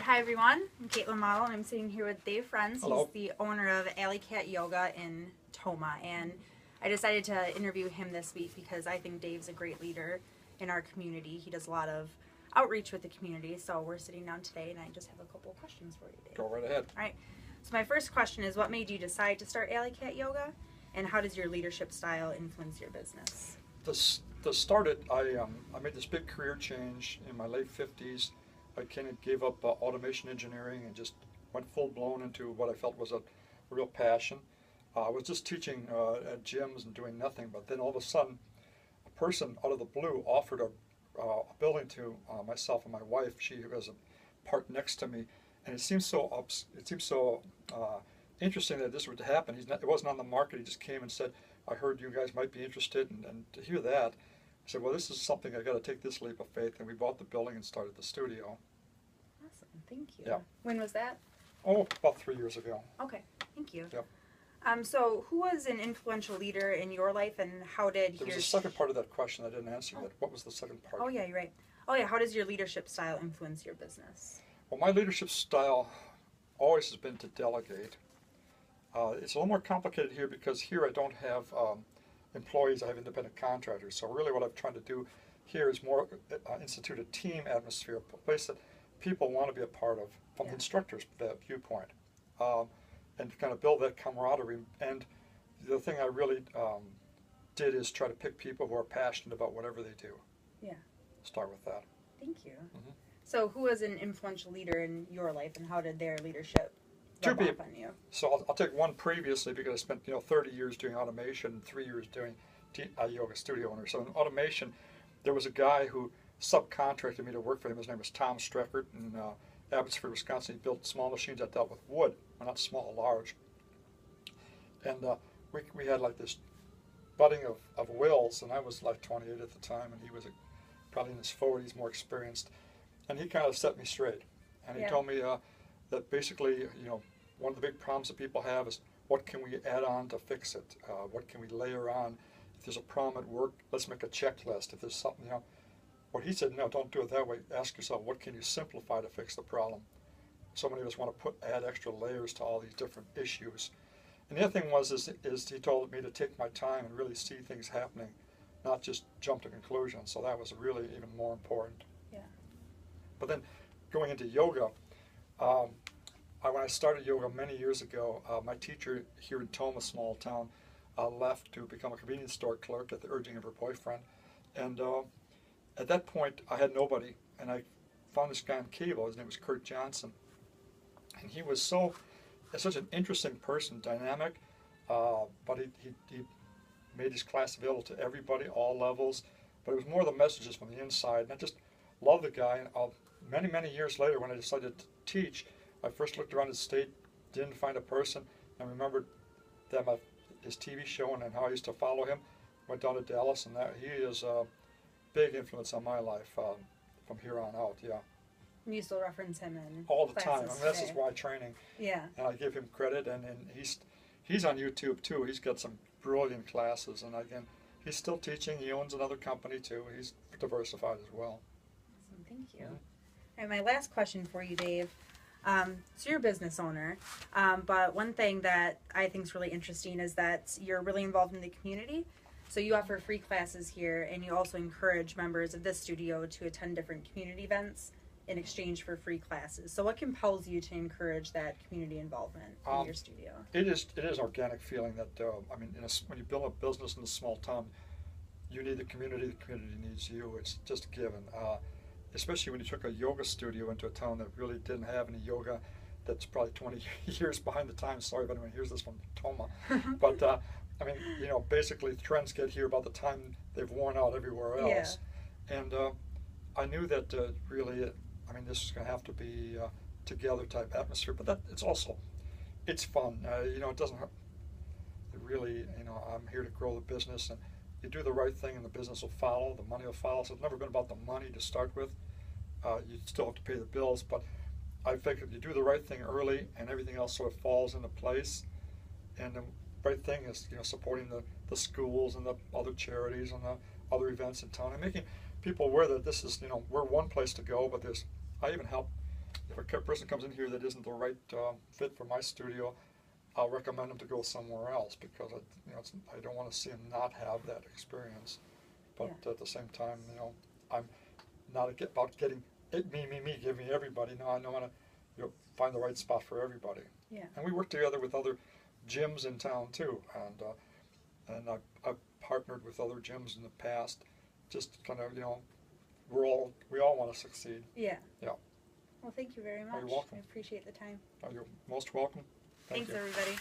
Hi everyone, I'm Kaitlin Madel and I'm sitting here with Dave Frenz. Hello. He's the owner of Alley Cat Yoga in Tomah, and I decided to interview him this week because I think Dave's a great leader in our community. He does a lot of outreach with the community, so we're sitting down today and I just have a couple of questions for you, Dave. Go right ahead. All right, so my first question is, what made you decide to start Alley Cat Yoga, and how does your leadership style influence your business? To start it, I made this big career change in my late 50s. I kind of gave up automation engineering and just went full blown into what I felt was a real passion. I was just teaching at gyms and doing nothing, but then all of a sudden, a person out of the blue offered a building to myself and my wife. She was a part next to me, and it seemed so interesting that this would happen. It wasn't on the market. He just came and said, "I heard you guys might be interested," and to hear that, I said, well, this is something I got to take this leap of faith, and we bought the building and started the studio. Awesome, thank you. Yeah. When was that? Oh, about 3 years ago. Okay, thank you. Yep. So who was an influential leader in your life, and how did There was a second part of that question I didn't answer yet. What was the second part? Oh yeah, you're right. Oh yeah, how does your leadership style influence your business? Well, my leadership style always has been to delegate. It's a little more complicated here because here I don't have employees, I have independent contractors. So really what I'm trying to do here is more institute a team atmosphere, a place that people want to be a part of from the instructor's viewpoint, and kind of build that camaraderie. And the thing I really did is try to pick people who are passionate about whatever they do. Yeah. Start with that. Thank you. Mm-hmm. So who was an influential leader in your life, and how did their leadership rub off on you? So I'll take one previously because I spent 30 years doing automation and 3 years doing yoga studio owner. So in automation, there was a guy who subcontracted me to work for him. His name was Tom Streckert in Abbotsford, Wisconsin. He built small machines that dealt with wood, well, not small, large. And we had like this budding of wills, and I was like 28 at the time, and he was probably in his 40s, more experienced. And he kind of set me straight. And he told me that basically, one of the big problems that people have is what can we add on to fix it? What can we layer on? If there's a problem at work, let's make a checklist. If there's something, what he said, no, don't do it that way. Ask yourself, what can you simplify to fix the problem? So many of us want to add extra layers to all these different issues. And the other thing is he told me to take my time and really see things happening, not just jump to conclusions. So that was really even more important. Yeah. But then going into yoga, when I started yoga many years ago, my teacher here in Tomah, small town, left to become a convenience store clerk at the urging of her boyfriend. And at that point, I had nobody. And I found this guy on cable. His name was Kurt Johnson. And he was such an interesting person, dynamic, but he made his class available to everybody, all levels. But it was more the messages from the inside. And I just loved the guy. And many, many years later, when I decided to teach, I first looked around the state, didn't find a person, and remembered that his TV show and how I used to follow him. Went down to Dallas, and he is a big influence on my life from here on out. Yeah. You still reference him in all the time. I mean, that's today. his why training. Yeah. And I give him credit, and he's on YouTube too. He's got some brilliant classes, and again, he's still teaching. He owns another company too. He's diversified as well. Awesome, thank you. Mm-hmm. And my last question for you, Dave. So you're a business owner, but one thing that I think is really interesting is that you're really involved in the community. So you offer free classes here, and you also encourage members of this studio to attend different community events in exchange for free classes. So what compels you to encourage that community involvement in your studio? It is an organic feeling that, when you build a business in a small town, you need the community needs you. It's just a given. Especially when you took a yoga studio into a town that really didn't have any yoga, that's probably 20 years behind the times. Sorry if anyone hears this from Tomah. But, basically the trends get here about the time they've worn out everywhere else. Yeah. And I knew that this is going to have to be a together type atmosphere, but it's fun. It doesn't hurt. I'm here to grow the business, and you do the right thing and the business will follow, the money will follow. So it's never been about the money to start with. You still have to pay the bills, but I figured you do the right thing early and everything else sort of falls into place. And the right thing is, supporting the schools and the other charities and the other events in town and making people aware that this is, we're one place to go, but I even help if a person comes in here that isn't the right fit for my studio, I'll recommend them to go somewhere else because I don't want to see them not have that experience. But at the same time, I'm not about getting me, give me everybody. No, I want to find the right spot for everybody. Yeah. And we work together with other gyms in town too, and I've partnered with other gyms in the past. Just kind of we all want to succeed. Yeah. Yeah. Well, thank you very much. You're welcome. I appreciate the time. You're most welcome. Thanks, everybody.